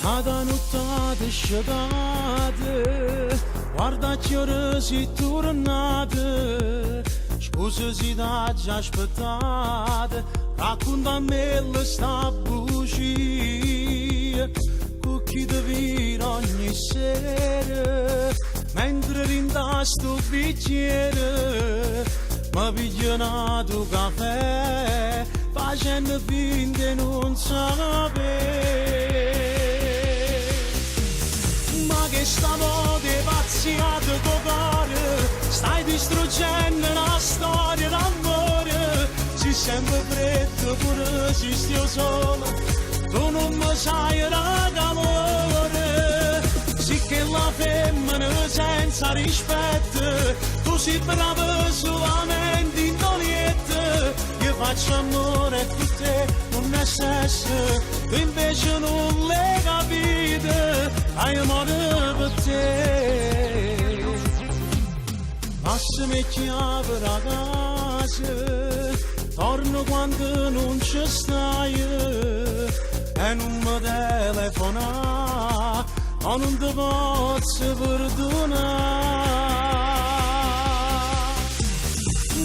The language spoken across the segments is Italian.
Ad notte sciagate, guarda che ora si tornate, scusa se da già aspettate, racconta a me la sta bugia, con chi devi ogni sera, mentre rinda sto bicchiere, mi piglio un caffè, facendo finta non sapere. Ma che stanotte pazziato col cuore, stai distruggendo la storia d'amore, si sente freddo pure se stia solo, tu non mi sai l'amore, sì che la femmina senza rispetto, tu sei brava solamente in doliette, io faccio amore con te, non è sesso, tu invece non l'hai capito, hai amore per te. Lasciami chiave a casa, torno quando non ci stai, e non mi telefona, ma non ti posso perdonare.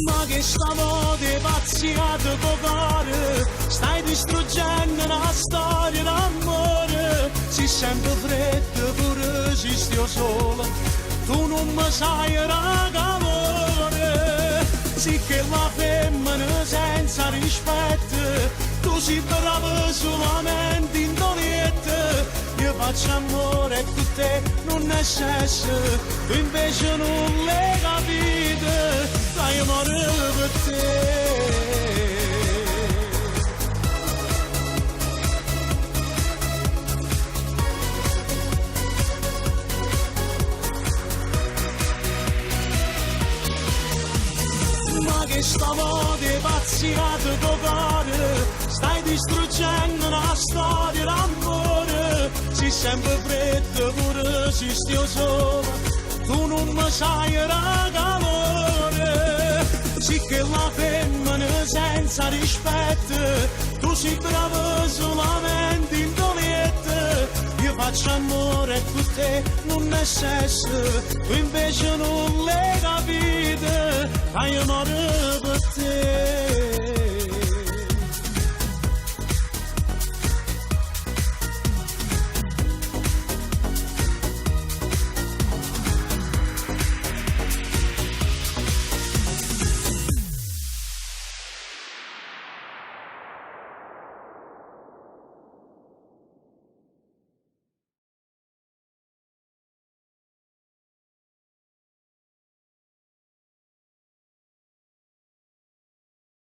Ma che stanotte pazziato col cuore, stai distruggendo la storia d'amore, si sente freddo pure se stia sola, tu non mi sai l'amore, sì che la femmina senza rispetto, tu sei brava solamente in doliette, io faccio amore con te, non è sesso, tu invece non l'hai capito, dai amore per te. Ma che stanotte pazziato col cuore, stai distruggendo la storia d'amore, si sente freddo pure se stia sola, tu non mi sai l'amore, sì che la femmina senza rispetto, tu sei brava solamente in doliette, io faccio amore con te, non è sesso, tu invece non l'hai capito, hai amore per te.